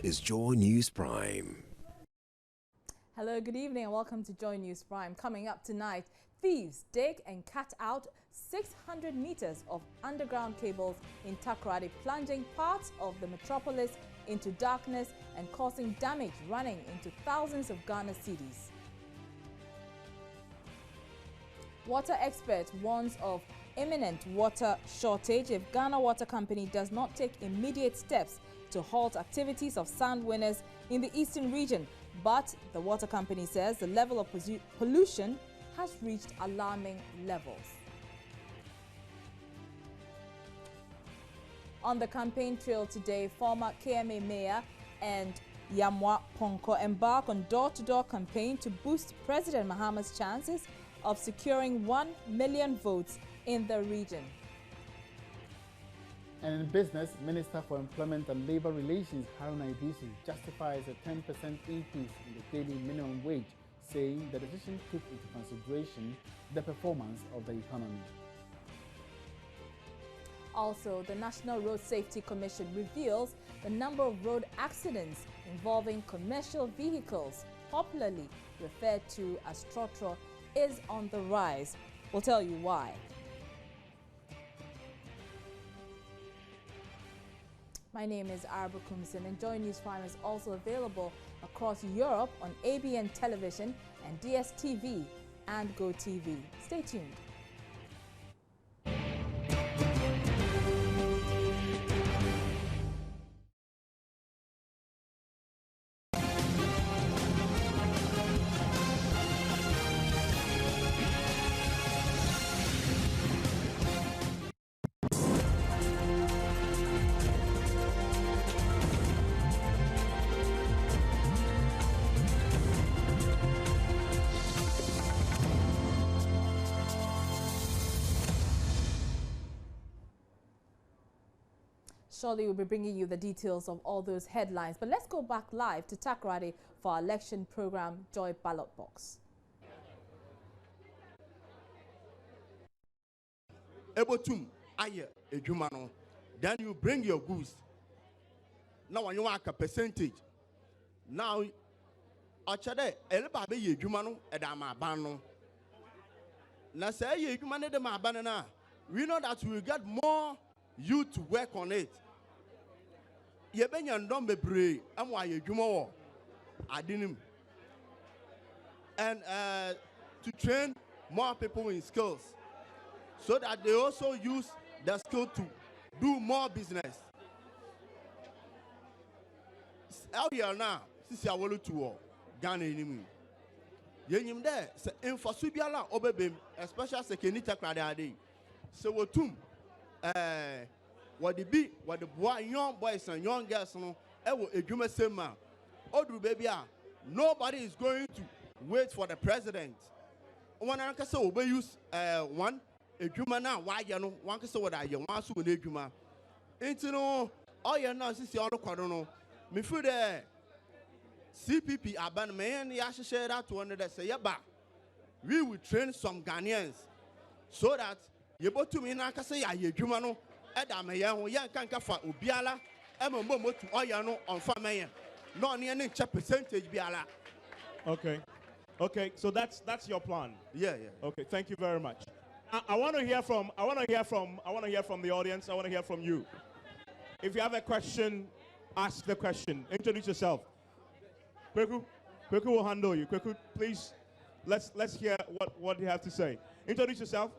is Joy News Prime. Hello, good evening and welcome to Joy News Prime. Coming up tonight, thieves dig and cut out 600 meters of underground cables in Takoradi, plunging parts of the metropolis into darkness and causing damage running into thousands of Ghana cedis. Water expert warns of imminent water shortage if Ghana Water Company does not take immediate steps to halt activities of sand winners in the eastern region. But the water company says the level of pollution has reached alarming levels. On the campaign trail today, former KMA Mayor and Yamwa Ponko embark on door-to-door campaign to boost President Mahama's chances of securing 1 million votes in the region. And in business, Minister for Employment and Labour Relations Haruna Iddrisu justifies a 10% increase in the daily minimum wage, saying the decision took into consideration the performance of the economy. Also, the National Road Safety Commission reveals the number of road accidents involving commercial vehicles, popularly referred to as trotro, is on the rise. We'll tell you why. My name is Arba Kumsin, and Joy News Prime is also available across Europe on ABN Television and DSTV and GoTV. Stay tuned. Shortly, we'll be bringing you the details of all those headlines. But let's go back live to Takoradi for our election program, Joy Ballot Box. Ebotum aye ejumano. Then you bring your goods. Now when you want a percentage. Now ochade eleba be ejumano edama bano. Na say ejumano de ma banana. We know that we will get more youth to work on it. Yebenya ndom bebre amwa yedwuma wo adinim. And to train more people in skills so that they also use their skill to do more business. Earlier now, since I want to Ghana anymore. Yenyim there, se enforce biala obebem, especially se kenita krade. So wotum what the boy, young boys and young girls, no, edwuma sema. Odu baby, nobody is going to wait for the president. One anka say obe use one edwuma na why you know one ka say what I you want so edwuma. Into no all you now since you all kwado no. Me feel the CPP aban me and ya share that one that say yeba. We will train some Ghanaians so that you both to me na ka say ya edwuma no. Ubiala, Okay. Okay, so that's your plan. Yeah. Okay, thank you very much. I want to hear from the audience. I want to hear from you. If you have a question, ask the question. Introduce yourself. Kweku will handle you. Kweku, please, let's hear what you have to say. Introduce yourself.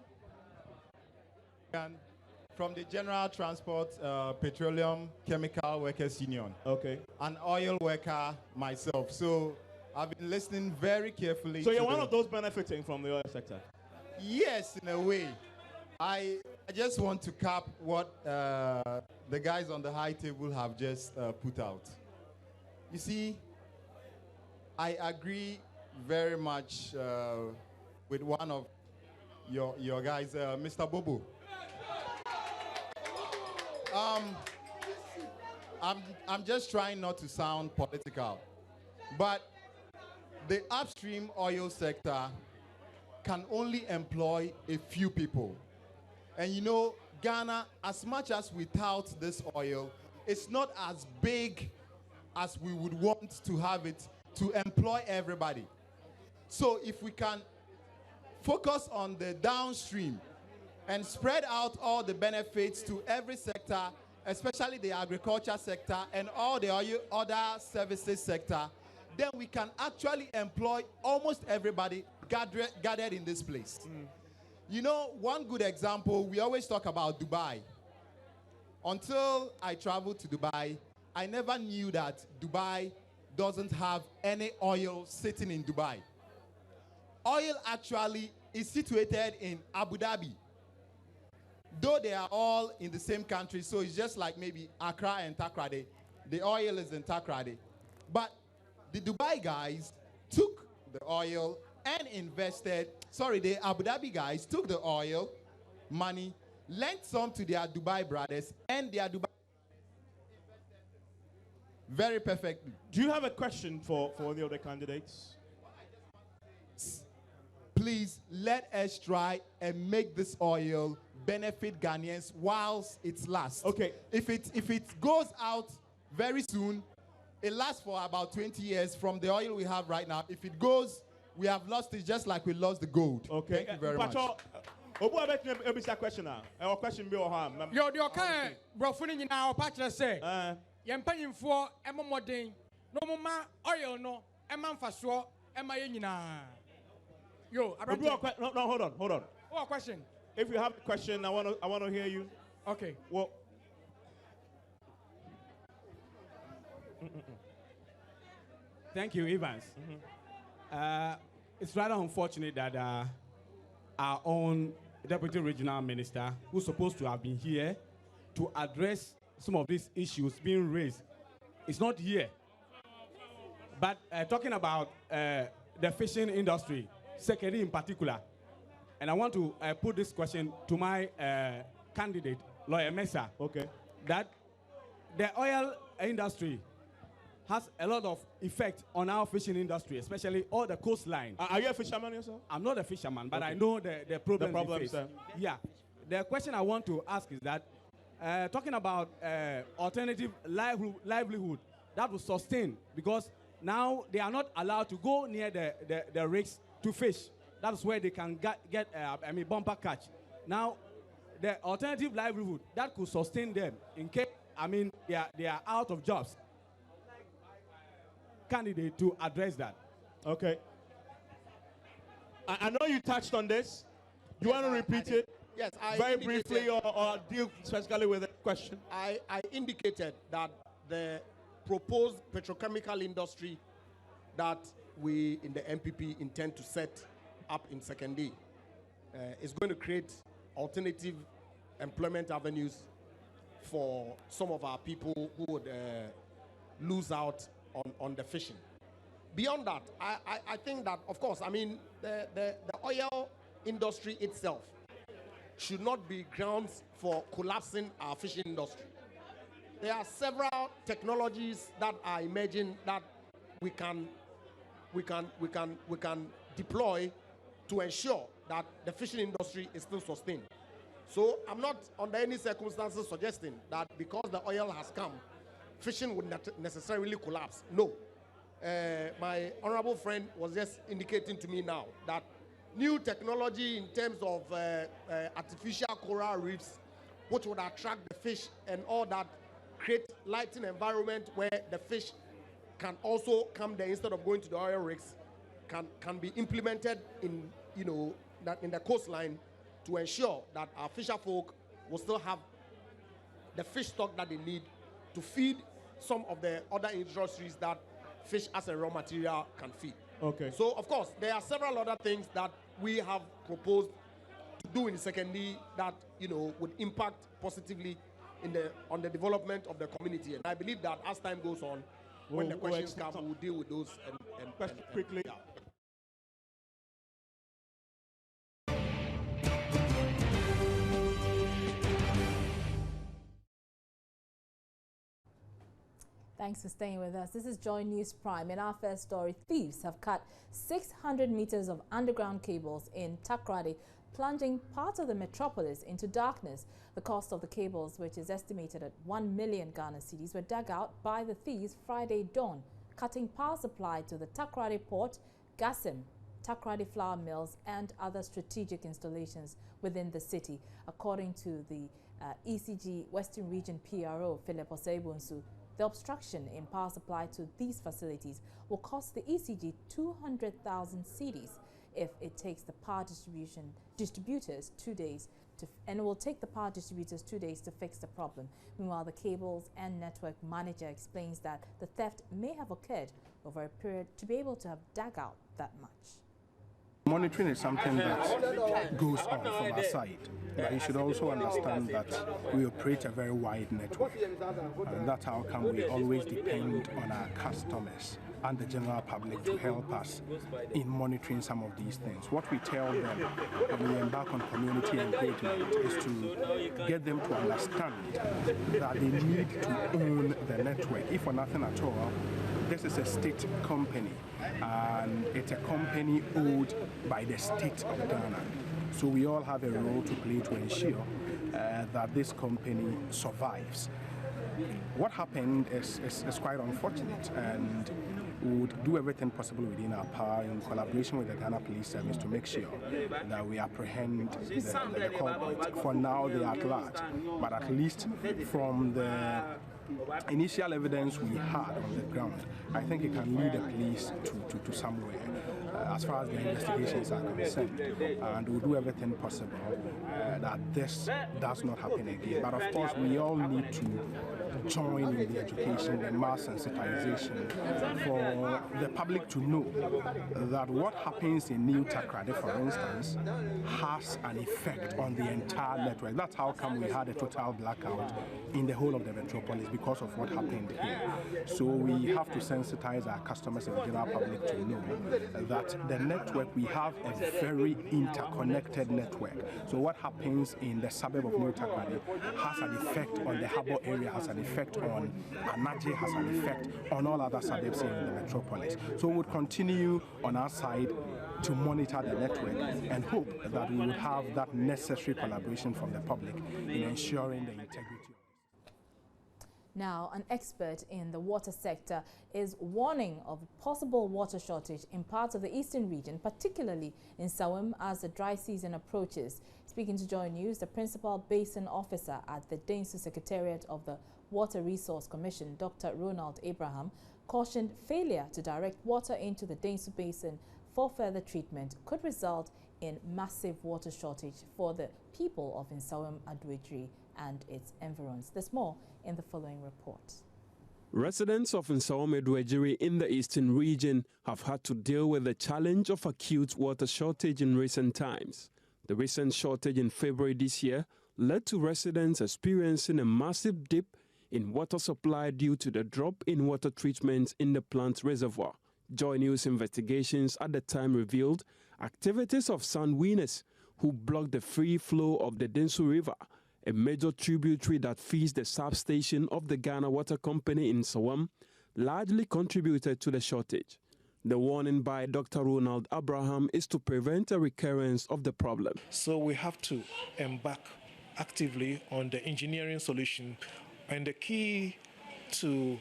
From the General Transport Petroleum Chemical Workers Union. Okay. An oil worker myself. So I've been listening very carefully. So you're one of those benefiting from the oil sector? Yes, in a way. I just want to cap what the guys on the high table have just put out. You see, I agree very much with one of your guys, Mr. Bobo. I'm just trying not to sound political, but the upstream oil sector can only employ a few people. And you know, Ghana, as much as we tout this oil, it's not as big as we would want to have it to employ everybody. So if we can focus on the downstream and spread out all the benefits to every sector, especially the agriculture sector and all the other services sector, then we can actually employ almost everybody gathered in this place. You know, one good example, we always talk about Dubai. Until I traveled to Dubai, I never knew that Dubai doesn't have any oil sitting in Dubai. Oil actually is situated in Abu Dhabi. Though they are all in the same country, so it's just like maybe Accra and Takrady. The oil is in Takrady. But the Dubai guys took the oil and invested, the Abu Dhabi guys took the oil, money, lent some to their Dubai brothers, and their Dubai very perfectly. Do you have a question for the other candidates? Please let us try and make this oil benefit Ghanaians whilst it lasts. Okay. If it goes out very soon, it lasts for about 20 years from the oil we have right now. If it goes, we have lost it just like we lost the gold. Okay. Thank you very much. Obu abet a question now. Our question be or harm. Yo, the okay, bro, funny now, patch say. Yam paying for Emma Modin, no mama, oil no, Emma Faswa, Emma Yenina. Yo, no, hold on. What question? If you have a question, I want to hear you. Okay. Well, thank you, Evans. It's rather unfortunate that our own Deputy Regional Minister, who's supposed to have been here to address some of these issues being raised, is not here. But talking about the fishing industry, Sekedi in particular, and I want to put this question to my candidate, Lawyer Mesa. Okay. That the oil industry has a lot of effect on our fishing industry, especially all the coastline. Are you a fisherman yourself? I'm not a fisherman, but Okay. I know the problem. The problems, Yeah. The question I want to ask is that talking about alternative livelihood that will sustain, because now they are not allowed to go near the rigs to fish. That's where they can get bumper catch. Now, the alternative livelihood that could sustain them in case they are out of jobs. Candidate to address that. Okay. I know you touched on this. You want to repeat it? Yes, I very indicated- briefly or deal specifically with the question? I indicated that the proposed petrochemical industry that we in the MPP intend to set up in Second is going to create alternative employment avenues for some of our people who would lose out on the fishing. Beyond that, I think that, of course, the oil industry itself should not be grounds for collapsing our fishing industry. There are several technologies that are emerging that we can deploy to ensure that the fishing industry is still sustained. So I'm not under any circumstances suggesting that because the oil has come, fishing would not necessarily collapse. No. My honorable friend was just indicating to me now that new technology in terms of artificial coral reefs, which would attract the fish and all that, create lighting environment where the fish can also come there instead of going to the oil rigs, can be implemented in the coastline to ensure that our fisher folk will still have the fish stock that they need to feed some of the other industries that fish as a raw material can feed. Okay. So, of course, there are several other things that we have proposed to do in Second that, would impact positively on the development of the community. And I believe that as time goes on, when the questions come, we'll deal with those and question quickly. Yeah. Thanks for staying with us. This is Joy News Prime. In our first story, thieves have cut 600 meters of underground cables in Takoradi, plunging part of the metropolis into darkness. The cost of the cables, which is estimated at 1 million Ghana cedis, were dug out by the thieves Friday dawn, cutting power supply to the Takoradi port, Gasim, Takoradi flour mills and other strategic installations within the city. According to the ECG Western Region PRO, Philip Osebunsu, the obstruction in power supply to these facilities will cost the ECG 200,000 cedis if it takes the power distributors 2 days and it will take the power distributors 2 days to fix the problem. Meanwhile, the cables and network manager explains that the theft may have occurred over a period to be able to have dug out that much. Monitoring is something that goes on from our side, but you should also understand that we operate a very wide network, and that's how come we always depend on our customers and the general public to help us in monitoring some of these things. What we tell them when we embark on community engagement is to get them to understand that they need to own the network. If for nothing at all, this is a state company, and it's a company owned by the state of Ghana. So we all have a role to play to ensure that this company survives. What happened is quite unfortunate, and we would do everything possible within our power in collaboration with the Ghana Police Service to make sure that we apprehend the culprit. For now, they are at large, but at least from the initial evidence we had on the ground, I think it can lead the police to somewhere as far as the investigations are concerned. And we'll do everything possible that this does not happen again. But of course, we all need to join in the education and mass sensitization for the public to know that what happens in New Takoradi, for instance, has an effect on the entire network. That's how come we had a total blackout in the whole of the metropolis, because of what happened here. So we have to sensitize our customers and the general public to know that the network, we have a very interconnected network. So what happens in the suburb of New Takoradi has an effect on the harbour area, has an effect on Anaje, has an effect on all other suburbs in the metropolis. So we would continue on our side to monitor the network and hope that we would have that necessary collaboration from the public in ensuring the integrity. Now, an expert in the water sector is warning of possible water shortage in parts of the eastern region, particularly in Sawam, as the dry season approaches. Speaking to Joy News, the Principal Basin Officer at the Densu Secretariat of the Water Resource Commission, Dr. Ronald Abraham, cautioned failure to direct water into the Densu Basin for further treatment could result in massive water shortage for the people of Nsawam Adwejiri and its environs. There's more in the following report. Residents of Nsawam Adwejiri in the eastern region have had to deal with the challenge of acute water shortage in recent times. The recent shortage in February this year led to residents experiencing a massive dip in water supply due to the drop in water treatment in the plant reservoir. Joy News investigations at the time revealed activities of sandwinners who blocked the free flow of the Densu River, a major tributary that feeds the substation of the Ghana Water Company in Sawam, largely contributed to the shortage. The warning by Dr. Ronald Abraham is to prevent a recurrence of the problem. So we have to embark actively on the engineering solution, and the key to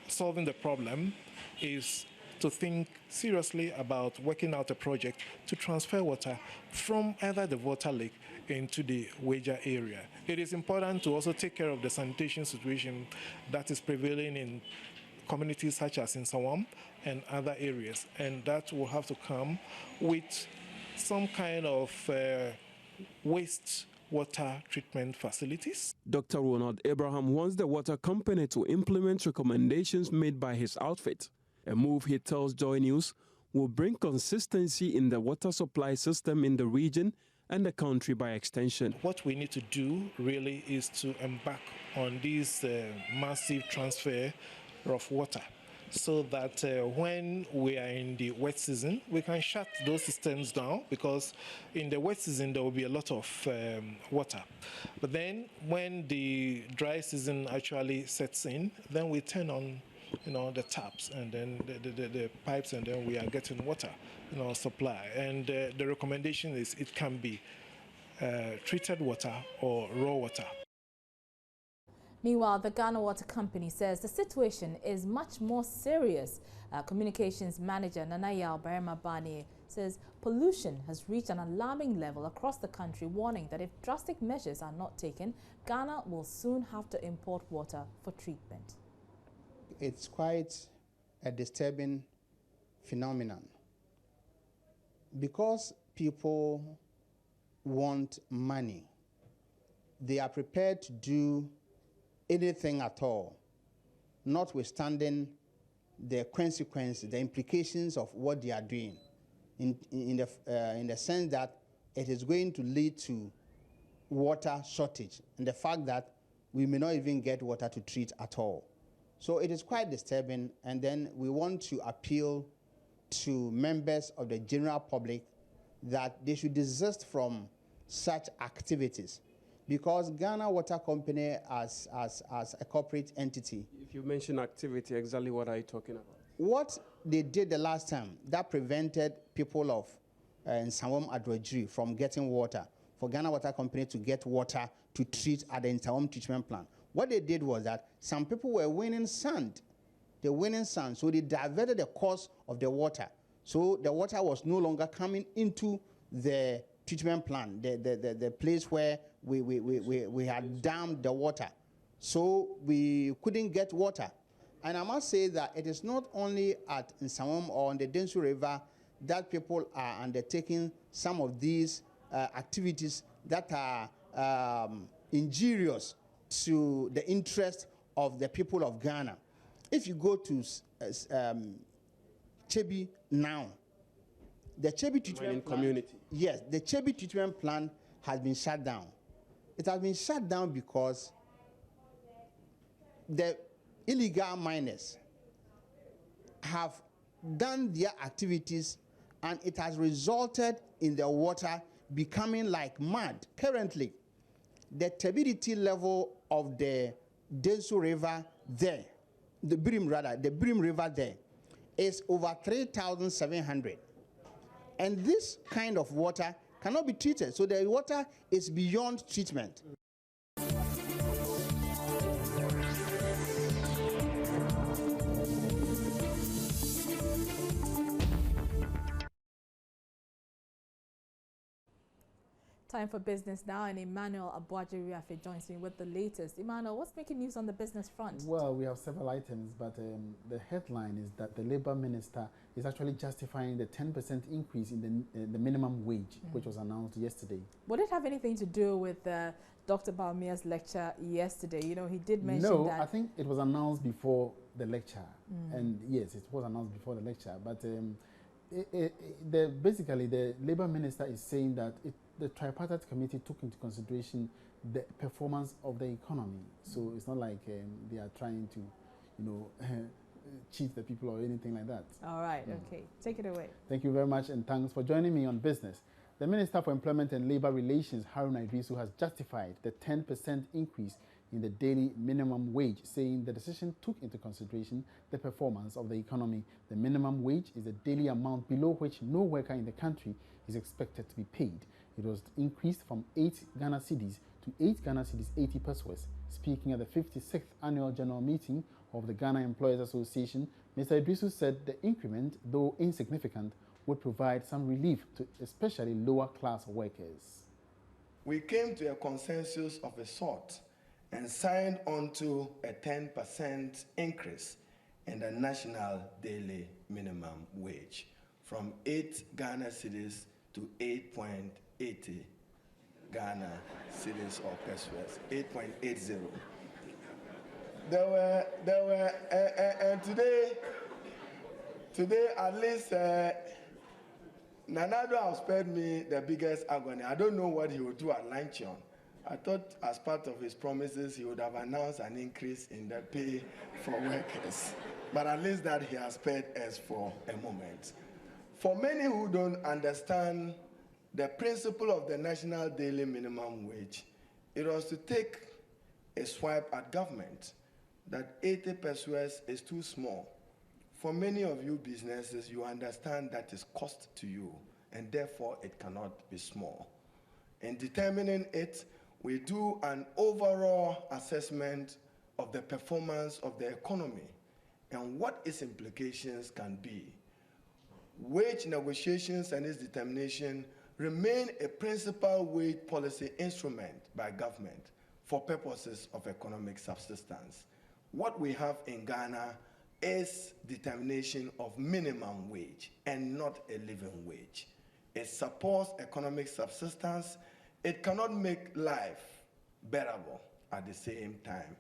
solving the problem is to think seriously about working out a project to transfer water from either the water lake into the Weja area. It is important to also take care of the sanitation situation that is prevailing in communities such as in Sawam and other areas, and that will have to come with some kind of waste water treatment facilities. Dr. Ronald Abraham wants the water company to implement recommendations made by his outfit, a move he tells Joy News will bring consistency in the water supply system in the region and the country by extension. What we need to do really is to embark on this massive transfer of water, so that when we are in the wet season, we can shut those systems down, because in the wet season there will be a lot of water. But then when the dry season actually sets in, then we turn on the taps and then the pipes, and then we are getting water, supply. And the recommendation is it can be treated water or raw water. Meanwhile, the Ghana Water Company says the situation is much more serious. Communications manager Nanaya Barema Bani says pollution has reached an alarming level across the country, warning that if drastic measures are not taken, Ghana will soon have to import water for treatment. It's quite a disturbing phenomenon because people want money. They are prepared to do anything at all, notwithstanding the consequences, the implications of what they are doing, in the sense that it is going to lead to water shortage and the fact that we may not even get water to treat at all. So it is quite disturbing, and then we want to appeal to members of the general public that they should desist from such activities, because Ghana Water Company as a corporate entity. If you mention activity, exactly what are you talking about? What they did the last time that prevented people of Nsawam Adwajiri from getting water, for Ghana Water Company to get water to treat at the Nsawam treatment plant. What they did was that some people were winning sand. They were winning sand, so they diverted the course of the water. So the water was no longer coming into the treatment plant, the place where we had dammed the water. So we couldn't get water. And I must say that it is not only at Nsawam or on the Densu River that people are undertaking some of these activities that are injurious to the interest of the people of Ghana. If you go to Chebi now, the Chebi treatment plant, yes, the Chebi treatment plant has been shut down. It has been shut down because the illegal miners have done their activities, and it has resulted in the water becoming like mud. Currently, the turbidity level of the Densu River there, the Brim River there, is over 3,700. And this kind of water cannot be treated. So the water is beyond treatment. Time for business now, and Emmanuel Abuajiri joins me with the latest. Emmanuel, what's making news on the business front? Well, we have several items, but the headline is that the Labour Minister is actually justifying the 10% increase in the minimum wage, which was announced yesterday. Would it have anything to do with Dr. Bawumia's lecture yesterday? You know, he did mention that. No, I think it was announced before the lecture. And yes, it was announced before the lecture. But basically, the Labour Minister is saying that the tripartite committee took into consideration the performance of the economy. So it's not like they are trying to, cheat the people or anything like that. All right, okay. Take it away. Thank you very much, and thanks for joining me on Business. The Minister for Employment and Labour Relations, Haruna Iddrisu, has justified the 10% increase in the daily minimum wage, saying the decision took into consideration the performance of the economy. The minimum wage is a daily amount below which no worker in the country is expected to be paid. It was increased from 8 Ghana cedis to 8 Ghana cedis 80 pesos. Speaking at the 56th Annual General Meeting of the Ghana Employers Association, Mr. Iddrisu said the increment, though insignificant, would provide some relief to especially lower-class workers. We came to a consensus of a sort and signed on to a 10% increase in the national daily minimum wage from 8 Ghana cedis to 8.80 Ghana cedis or pesos, 8.80. There were, and today at least Nanado has spared me the biggest agony. I don't know what he will do at luncheon. I thought as part of his promises, he would have announced an increase in the pay for workers. But at least that he has spared us for a moment. For many who don't understand the principle of the national daily minimum wage, it was to take a swipe at government. that 80 pesos is too small. For many of you businesses, you understand that is cost to you, and therefore it cannot be small. In determining it, we do an overall assessment of the performance of the economy and what its implications can be. Wage negotiations and its determination remain a principal wage policy instrument by government for purposes of economic subsistence. What we have in Ghana is determination of minimum wage and not a living wage. It supports economic subsistence. It cannot make life bearable at the same time.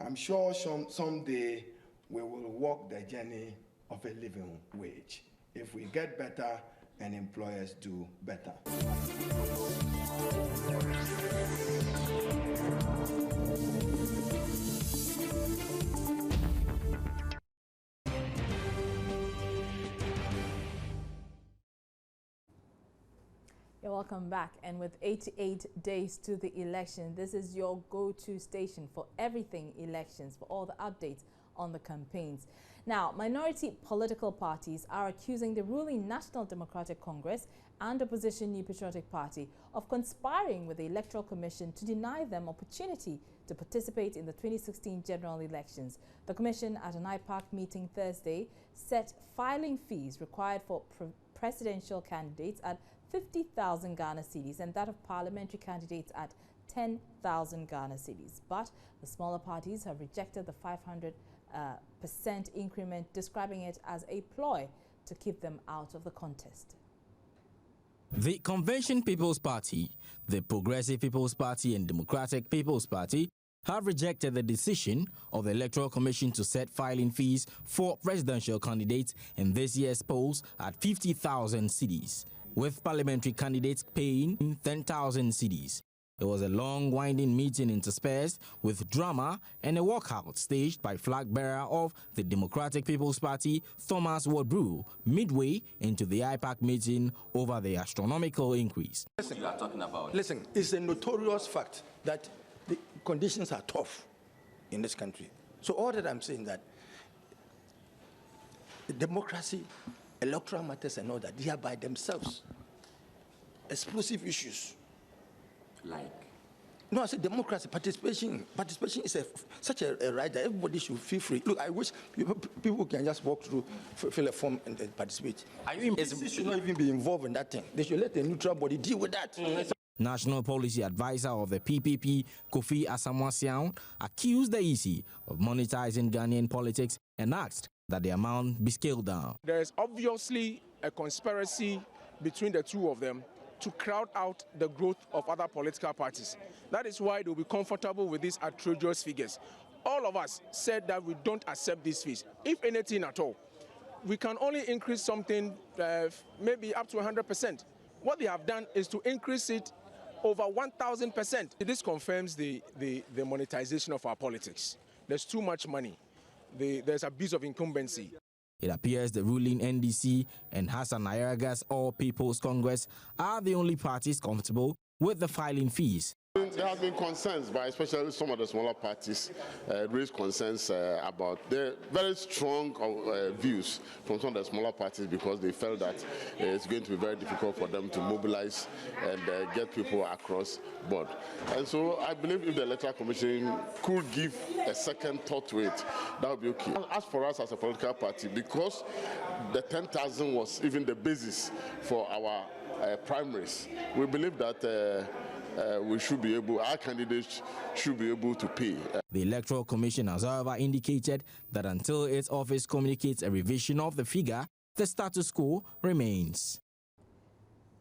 I'm sure someday we will walk the journey of a living wage if we get better and employers do better. You're welcome back. And with 88 days to the election, this is your go-to station for everything elections, for all the updates on the campaigns. Now, minority political parties are accusing the ruling National Democratic Congress and opposition New Patriotic Party of conspiring with the Electoral Commission to deny them opportunity to participate in the 2016 general elections. The Commission, at an IPAC meeting Thursday, set filing fees required for presidential candidates at 50,000 Ghana cedis and that of parliamentary candidates at 10,000 Ghana cedis. But the smaller parties have rejected the 500% increment, describing it as a ploy to keep them out of the contest. The Convention People's Party, the Progressive People's Party and Democratic People's Party have rejected the decision of the Electoral Commission to set filing fees for presidential candidates in this year's polls at 50,000 cedis, with parliamentary candidates paying 10,000 cedis. It was a long, winding meeting interspersed with drama and a walkout staged by flag bearer of the Democratic People's Party, Thomas Wardbrew, midway into the IPAC meeting over the astronomical increase. Listen, you are talking about. Listen, it's a notorious fact that the conditions are tough in this country. So all that I'm saying that the democracy, electoral matters and all that, they are by themselves explosive issues. Like? No, I said democracy, participation is such a right that everybody should feel free. Look, I wish people can just walk through, fill a form and participate. They should not even be involved in that thing. They should let a neutral body deal with that. National Policy Advisor of the PPP, Kofi Asamoah-Siang, accused the EC of monetizing Ghanaian politics and asked that the amount be scaled down. There is obviously a conspiracy between the two of them to crowd out the growth of other political parties. That is why they'll be comfortable with these outrageous figures. All of us said that we don't accept these fees, if anything at all. We can only increase something maybe up to 100%. What they have done is to increase it over 1,000%. This confirms the monetization of our politics. There's too much money. There's abuse of incumbency. It appears the ruling NDC and Hassan Ayaraga's All People's Congress are the only parties comfortable with the filing fees. There have been concerns by especially some of the smaller parties raised concerns about the very strong views from some of the smaller parties because they felt that it's going to be very difficult for them to mobilize and get people across board. And so I believe if the Electoral Commission could give a second thought to it, that would be okay. As for us as a political party, because the 10,000 was even the basis for our primaries, we believe that we should be able, our candidates should be able to pay. The Electoral Commission has, however, indicated that until its office communicates a revision of the figure, the status quo remains.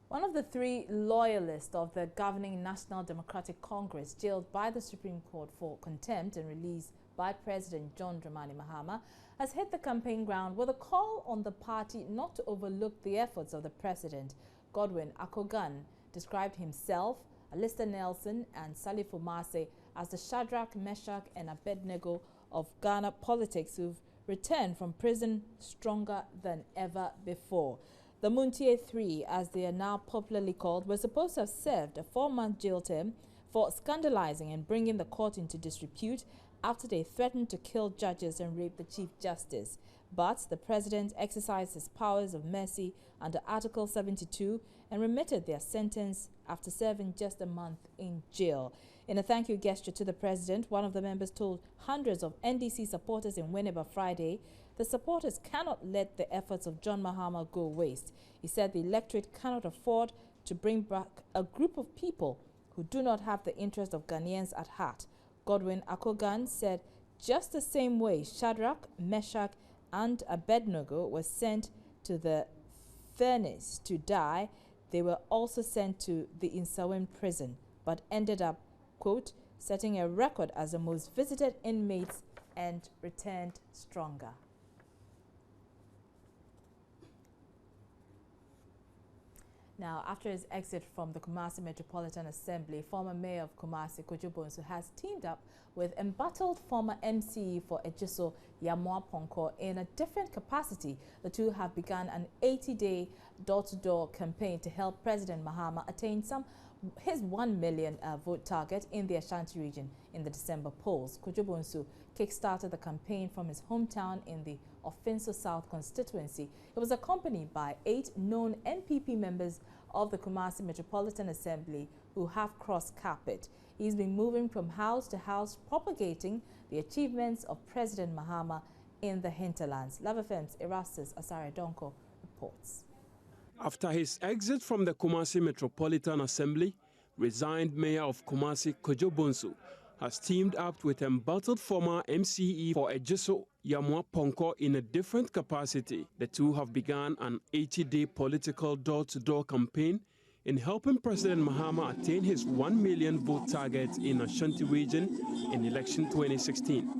One of the three loyalists of the governing National Democratic Congress jailed by the Supreme Court for contempt and released by President John Dramani Mahama has hit the campaign ground with a call on the party not to overlook the efforts of the president. Godwin Akogan described himself, Alistair Nelson and Salif Omase as the Shadrach, Meshach and Abednego of Ghana politics who've returned from prison stronger than ever before. The Muntie Three, as they are now popularly called, were supposed to have served a 4-month jail term for scandalizing and bringing the court into disrepute after they threatened to kill judges and rape the Chief Justice. But the president exercised his powers of mercy under Article 72 and remitted their sentence after serving just a month in jail. In a thank you gesture to the president, one of the members told hundreds of NDC supporters in Winneba Friday the supporters cannot let the efforts of John Mahama go waste. He said the electorate cannot afford to bring back a group of people who do not have the interest of Ghanaians at heart. Godwin Akogan said just the same way Shadrach, Meshach, and Abednego were sent to the furnace to die, they were also sent to the Nsawam prison, but ended up, quote, setting a record as the most visited inmates and returned stronger. Now, after his exit from the Kumasi Metropolitan Assembly, former mayor of Kumasi, Kojo Bonsu, has teamed up with embattled former MCE for Ejiso, Yamoa Ponko, in a different capacity. The two have begun an 80-day door-to-door campaign to help President Mahama attain his 1 million vote target in the Ashanti region in the December polls. Kojo Bonsu kick-started the campaign from his hometown in the Ofinso South constituency. It was accompanied by 8 known NPP members of the Kumasi Metropolitan Assembly who have crossed carpet. He's been moving from house to house propagating the achievements of President Mahama in the hinterlands. Love FM's Erastus Asare Donko reports. After his exit from the Kumasi Metropolitan Assembly, resigned Mayor of Kumasi Kojo Bonsu has teamed up with embattled former MCE for Ejiso, Yamoa Ponko, in a different capacity. The two have begun an 80-day political door-to-door campaign in helping President Mahama attain his 1 million vote target in Ashanti region in election 2016.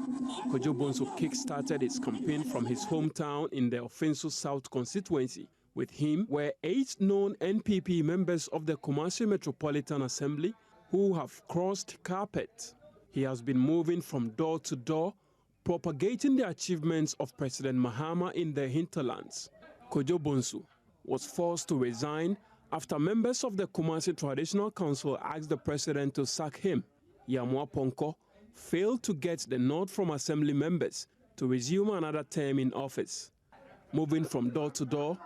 Kojo Bonsu kick-started his campaign from his hometown in the Ofinso South constituency. With him were 8 known NPP members of the Kumasi Metropolitan Assembly who have crossed carpet. He has been moving from door to door, propagating the achievements of President Mahama in the hinterlands. Kojo Bonsu was forced to resign after members of the Kumasi Traditional Council asked the president to sack him. Yamoa Ponko failed to get the nod from assembly members to resume another term in office. Moving from door to door,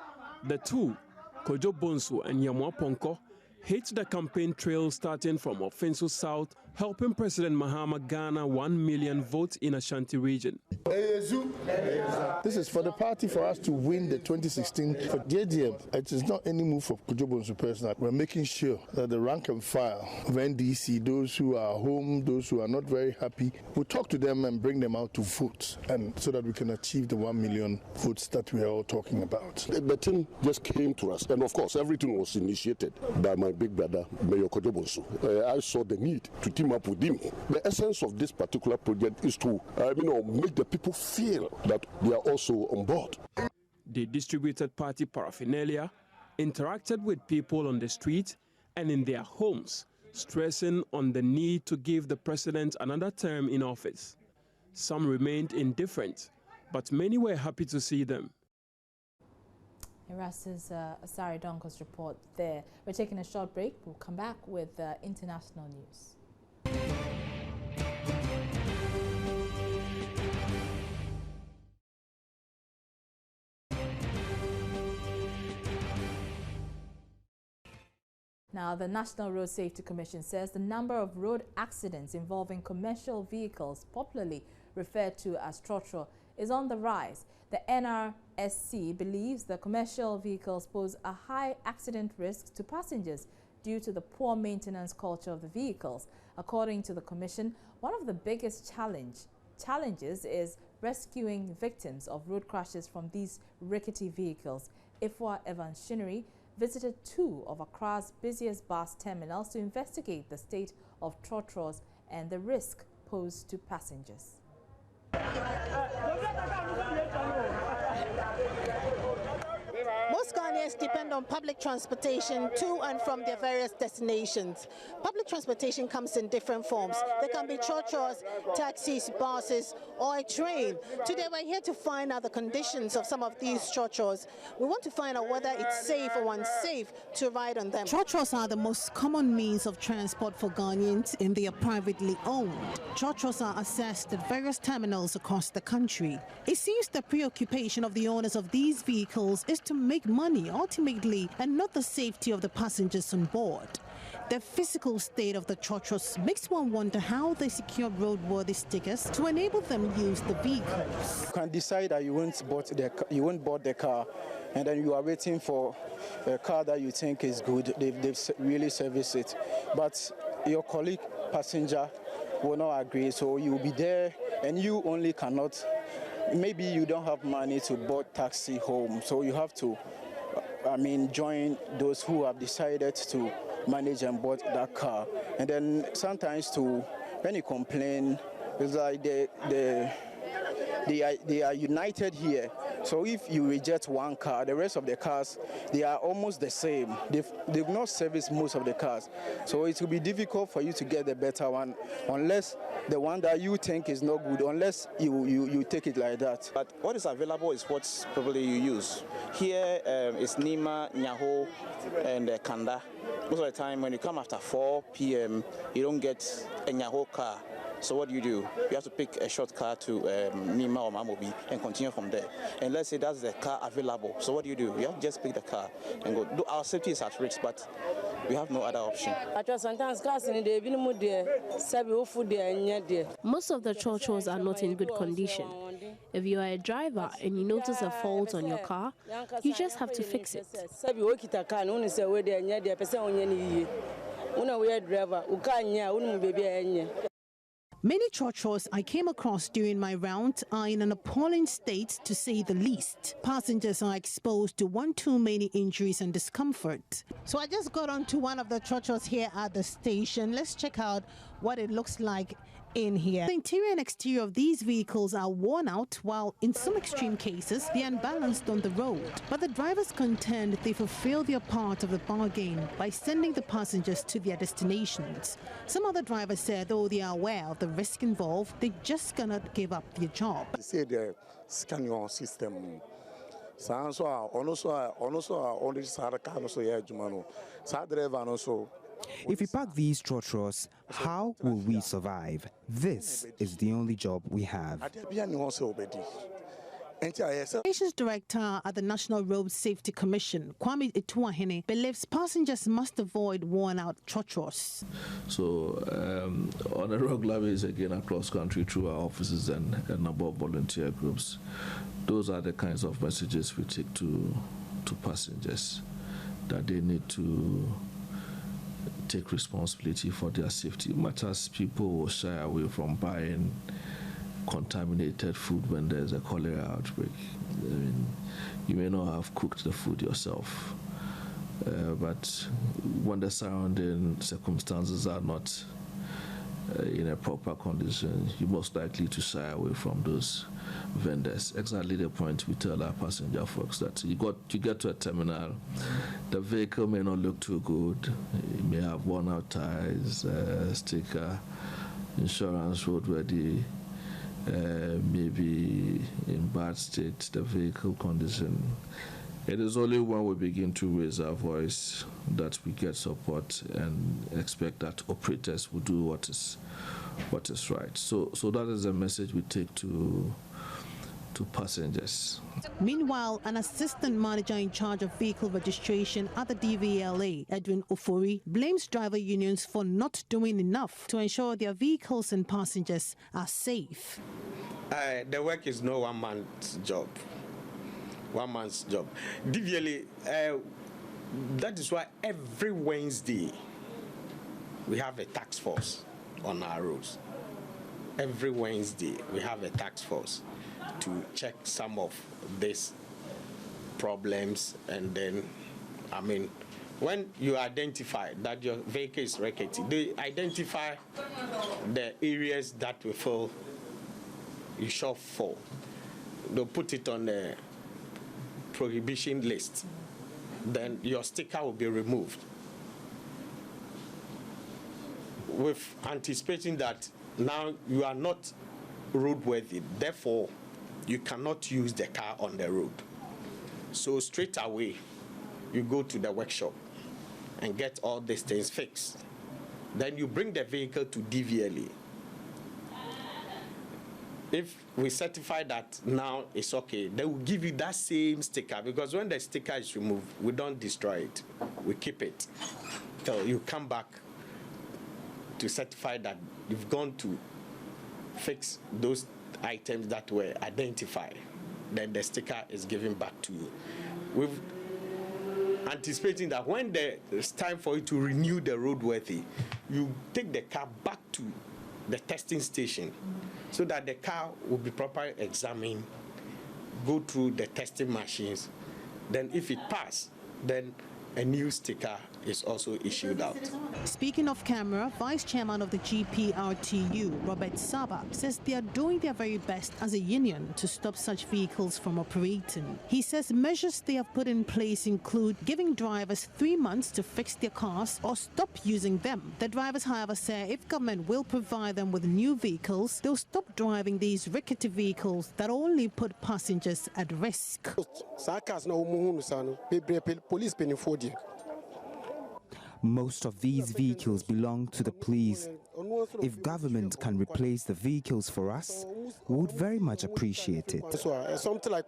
the two, Kojo Bonsu and Yamoa Ponko, hit the campaign trail starting from Ofinso South, helping President Mahama garner 1 million votes in Ashanti region. This is for the party for us to win the 2016 for JDM. It is not any move for Kojo Bonsu personal. We're making sure that the rank and file of NDC, those who are home, those who are not very happy, we talk to them and bring them out to vote, and so that we can achieve the 1 million votes that we are all talking about. The thing just came to us, and of course everything was initiated by my big brother, Mayor Kojo Bonsu. I saw the need to team up with him. The essence of this particular project is to make the people feel that they are also on board. They distributed party paraphernalia, interacted with people on the street and in their homes, stressing on the need to give the president another term in office. Some remained indifferent, but many were happy to see them. Erastus Asare Donko's report there. We're taking a short break. We'll come back with international news. Now, the National Road Safety Commission says the number of road accidents involving commercial vehicles, popularly referred to as trotro, is on the rise. The NRSC believes the commercial vehicles pose a high accident risk to passengers due to the poor maintenance culture of the vehicles. According to the Commission, one of the biggest challenges is rescuing victims of road crashes from these rickety vehicles. Ifwa Evans Shinnery visited 2 of Accra's busiest bus terminals to investigate the state of trotros and the risk posed to passengers. Most Ghanaians Kenyans depend on public transportation to and from their various destinations. Public transportation comes in different forms. There can be churches, taxis, buses, or a train. Today we're here to find out the conditions of some of these churches. We want to find out whether it's safe or unsafe to ride on them. Churches are the most common means of transport for Ghanaians, and they are privately owned. Churches are assessed at various terminals across the country. It seems the preoccupation of the owners of these vehicles is to make money ultimately and not the safety of the passengers on board. The physical state of the churches makes one wonder how they secure roadworthy stickers to enable them to use the vehicles. You can decide that you won't board the car, and then you are waiting for a car that you think is good. They've really serviced it, but your colleague passenger will not agree, so you will be there and you only cannot. Maybe you don't have money to board taxi home, so you have to join those who have decided to manage and board that car. And then sometimes when you complain, it's like they are united here. So if you reject one car, the rest of the cars, they are almost the same. They've not serviced most of the cars. So it will be difficult for you to get the better one unless the one that you think is not good, unless you take it like that. But what is available is what probably you use. Here is Nima, Nyaho, and Kanda. Most of the time when you come after 4 p.m., you don't get a Nyaho car. So what do? You have to pick a short car to Nima or Mamobi and continue from there. And let's say that's the car available. So what do? You have to just pick the car and go. Our safety is at risk, but we have no other option. Most of the churches are not in good condition. If you are a driver and you notice a fault on your car, you just have to fix it. Many churches I came across during my round are in an appalling state, to say the least. Passengers are exposed to one too many injuries and discomfort. So I just got onto one of the churches here at the station. Let's check out what it looks like in here. The interior and exterior of these vehicles are worn out, while in some extreme cases they are unbalanced on the road. But the drivers contend they fulfill their part of the bargain by sending the passengers to their destinations. Some other drivers said though they are aware of the risk involved, they just cannot give up their job. They say the scanning system. If we park these trotros, how will we survive? This is the only job we have. Nations Director at the National Road Safety Commission, Kwame Etuahene, believes passengers must avoid worn-out trotros. So, on a regular basis, again, across country through our offices and a number of volunteer groups, those are the kinds of messages we take to passengers, that they need to take responsibility for their safety. Much as people will shy away from buying contaminated food when there's a cholera outbreak. I mean, you may not have cooked the food yourself, but when the surrounding circumstances are not in a proper condition, you're most likely to shy away from those vendors. Exactly the point we tell our passenger folks, that you get to a terminal, the vehicle may not look too good, it may have worn out tires, sticker, insurance roadworthy, maybe in bad state, the vehicle condition. It is only when we begin to raise our voice that we get support and expect that operators will do what is right. So that is a message we take to passengers. Meanwhile, an assistant manager in charge of vehicle registration at the DVLA, Edwin Ofori, blames driver unions for not doing enough to ensure their vehicles and passengers are safe. The work is no one man's job. One man's job. DVLA, that is why every Wednesday we have a task force on our roads. Every Wednesday we have a task force to check some of these problems, and then, when you identify that your vehicle is rickety, they identify the areas that we feel you should fall. They'll put it on the prohibition list. then your sticker will be removed. With anticipating that now you are not roadworthy, therefore you cannot use the car on the road. So straight away, you go to the workshop and get all these things fixed. Then you bring the vehicle to DVLA. If we certify that now it's okay, they will give you that same sticker, because when the sticker is removed, we don't destroy it. We keep it till you come back to certify that you've gone to fix those items that were identified. Then the sticker is given back to you. We've anticipating that when it's time for you to renew the roadworthy, you take the car back to the testing station so that the car will be properly examined, go through the testing machines. Then if it passes, then a new sticker is also issued out. Speaking off camera, Vice Chairman of the GPRTU, Robert Saba, says they are doing their very best as a union to stop such vehicles from operating. He says measures they have put in place include giving drivers 3 months to fix their cars or stop using them. The drivers, however, say if government will provide them with new vehicles, they'll stop driving these rickety vehicles that only put passengers at risk. Most of these vehicles belong to the police. If government can replace the vehicles for us, we would very much appreciate it. Something like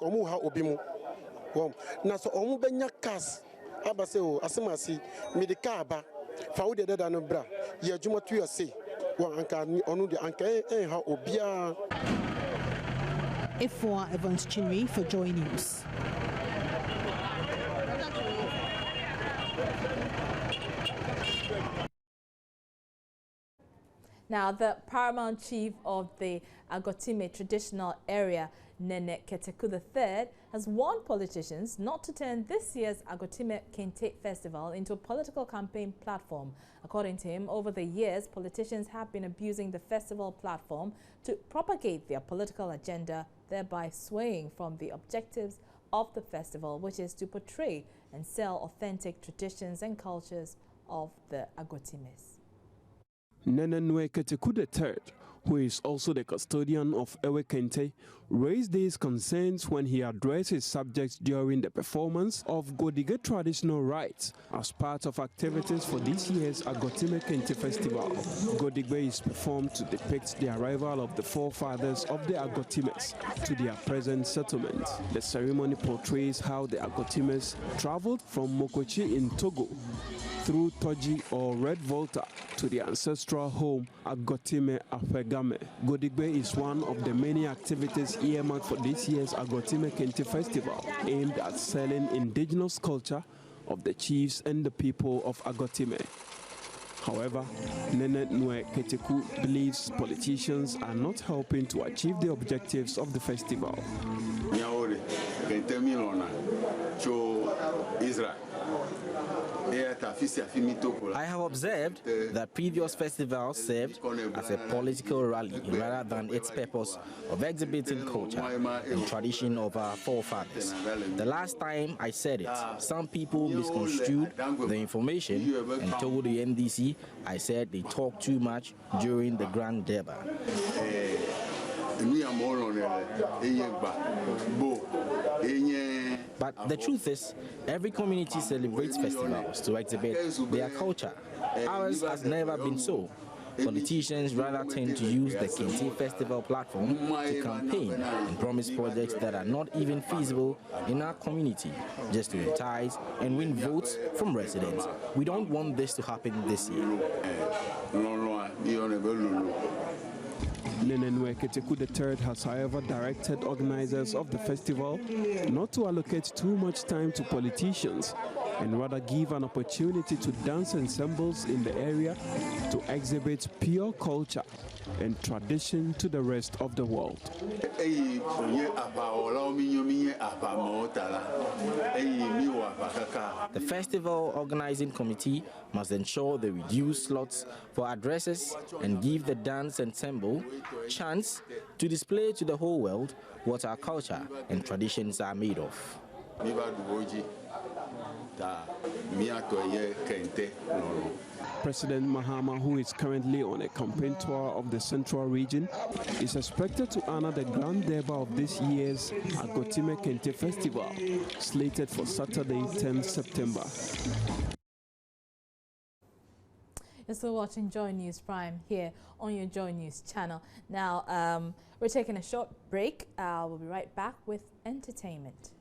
Ifwa Evans Chinri for Joy News. Now, the paramount chief of the Agotime traditional area, Nene Keteku III, has warned politicians not to turn this year's Agotime Kente Festival into a political campaign platform. According to him, over the years, politicians have been abusing the festival platform to propagate their political agenda, thereby swaying from the objectives of the festival, which is to portray and sell authentic traditions and cultures of the Agotimes. Nenenwe Keteku III, who is also the custodian of Ewe Kente, raised these concerns when he addressed his subjects during the performance of Godige traditional rites as part of activities for this year's Agotime Kente Festival. Godige is performed to depict the arrival of the forefathers of the Agotimes to their present settlement. The ceremony portrays how the Agotimes traveled from Mokochi in Togo through Toji or Red Volta to the ancestral home Agotime Afegame. Godigbe is one of the many activities earmarked for this year's Agotime Kente Festival, aimed at selling indigenous culture of the chiefs and the people of Agotime. However, Nene Nwe Keteku believes politicians are not helping to achieve the objectives of the festival. I have observed that previous festivals served as a political rally rather than its purpose of exhibiting culture and tradition of our forefathers. The last time I said it, some people misconstrued the information and told the NDC I said they talk too much during the Grand Durbar. But the truth is, every community celebrates festivals to exhibit their culture. Ours has never been so. Politicians rather tend to use the Kente Festival platform to campaign and promise projects that are not even feasible in our community, just to entice and win votes from residents. We don't want this to happen this year. Nenenwe Keteku III has, however, directed organizers of the festival not to allocate too much time to politicians and rather give an opportunity to dance ensembles in the area to exhibit pure culture and tradition to the rest of the world. The festival organizing committee must ensure they reduce slots for addresses and give the dance ensemble chance to display to the whole world what our culture and traditions are made of. President Mahama, who is currently on a campaign tour of the Central Region, is expected to honor the Grand Durbar of this year's Agotime Kente Festival, slated for Saturday, 10 September. You're still watching Joy News Prime here on your Joy News channel. Now, we're taking a short break. We'll be right back with entertainment.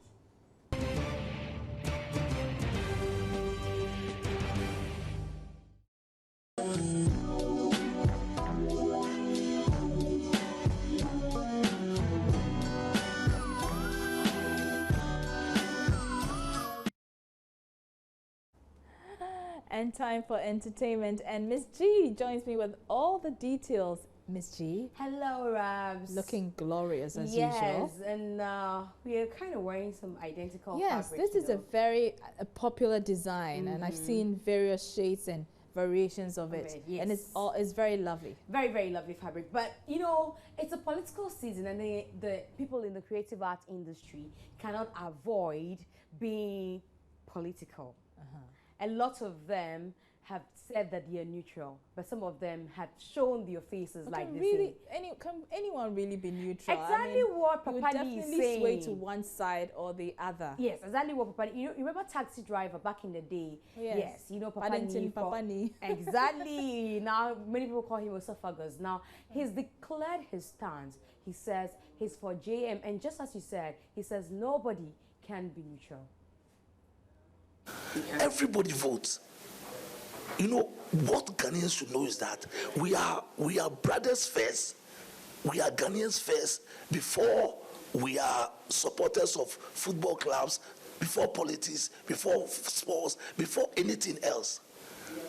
And time for entertainment, and Miss G joins me with all the details. Miss G. Hello, Rabs. Looking glorious as usual. Yes, and we are kind of wearing some identical Yes, fabrics, this is a very popular design, and I've seen various shades and variations of it. Yes. And it's very lovely. Very, very lovely fabric. But, you know, it's a political season, and the people in the creative art industry cannot avoid being political. A lot of them have said that they are neutral, but some of them had shown their faces But like this. Really, can anyone really be neutral? Exactly what Papadi is saying. Sway to one side or the other. Yes, exactly what Papadi. You remember Taxi Driver back in the day? Yes, you know Papadi. Papani. Exactly. Now many people call him esophagus. Now he's declared his stance. He says he's for JM, and just as you said, he says nobody can be neutral. Everybody votes. You know, what Ghanaians should know is that we are brothers first. We are Ghanaians first before we are supporters of football clubs, before politics, before sports, before anything else.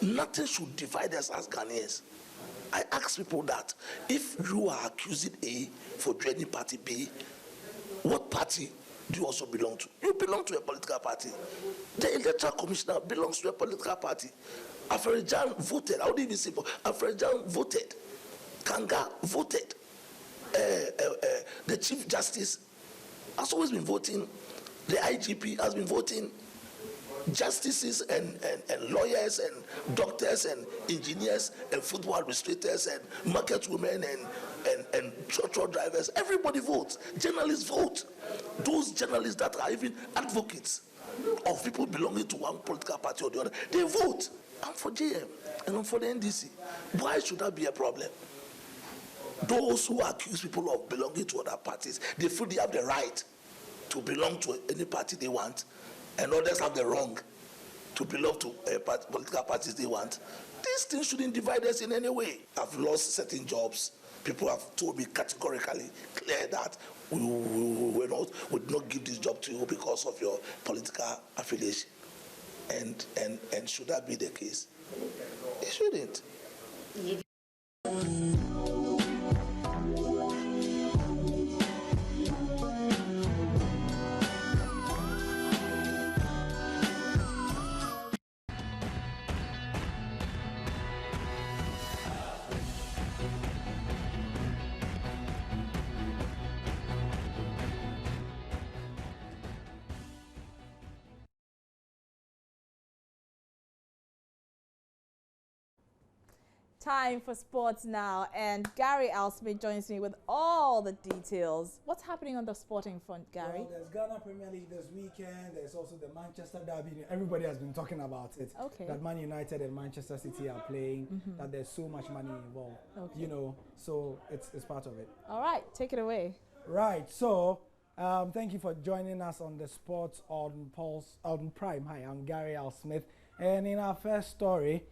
Nothing should divide us as Ghanaians. I ask people that if you are accusing A for joining party B, what party do you also belong to? You belong to a political party. The electoral commissioner belongs to a political party. Afrejan voted. I wouldn't even say, Afrejan voted. Kanga voted. The Chief Justice has always been voting. The IGP has been voting. Justices and lawyers and doctors and engineers and football administrators and market women and truck drivers, everybody votes. Journalists vote. Those journalists that are even advocates of people belonging to one political party or the other, they vote. I'm for JM and I'm for the NDC. Why should that be a problem? Those who accuse people of belonging to other parties, they feel they have the right to belong to any party they want, and others have the wrong to belong to political parties they want. These things shouldn't divide us in any way. I've lost certain jobs. People have told me categorically, clear that we would not give this job to you because of your political affiliation. And should that be the case? It shouldn't. Time for sports now, and Gary Al-Smith joins me with all the details. What's happening on the sporting front, Gary? Well, there's Ghana Premier League this weekend. There's also the Manchester Derby. Everybody has been talking about it. Okay. That Man United and Manchester City are playing. That there's so much money involved. Okay. You know, so it's part of it. All right, take it away. Right. So, thank you for joining us on the Sports on Pulse on Prime. Hi, I'm Gary Al-Smith, and in our first story,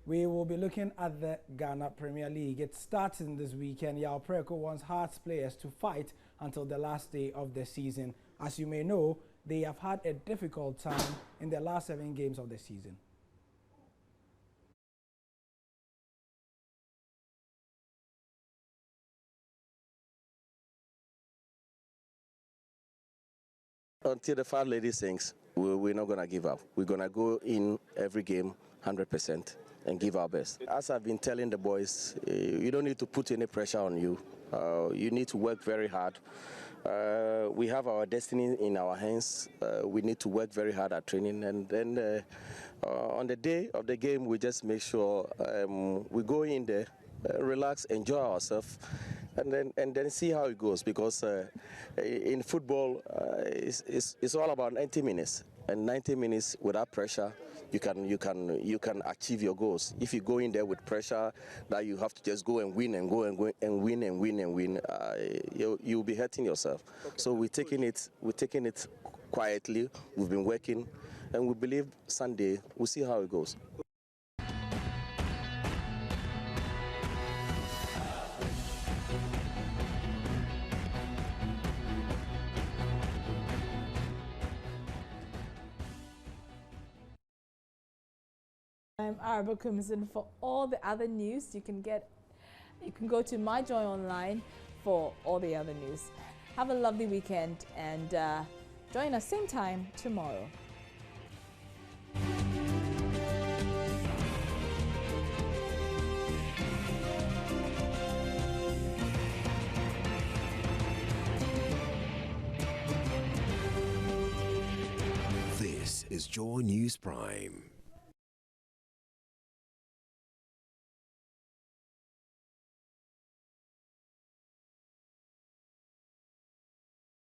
we will be looking at the Ghana Premier League. It starts in this weekend. Yao Preko wants Hearts players to fight until the last day of the season. As you may know, they have had a difficult time in the last 7 games of the season. Until the Fat Lady sings, we're not going to give up. We're going to go in every game 100%. and give our best. As I've been telling the boys, you don't need to put any pressure on you. You need to work very hard. We have our destiny in our hands. We need to work very hard at training, and then on the day of the game, we just make sure we go in there, relax, enjoy ourselves, and then see how it goes. Because in football, it's all about 90 minutes, and 90 minutes without pressure, you can achieve your goals. If you go in there with pressure that you have to just go and win and go and win, you'll be hurting yourself. Okay. So we're taking it quietly. We've been working, and we believe Sunday we'll see how it goes. I'm Araba Kumzin. For all the other news, you can go to MyJoy Online for all the other news. Have a lovely weekend and join us same time tomorrow. This is Joy News Prime.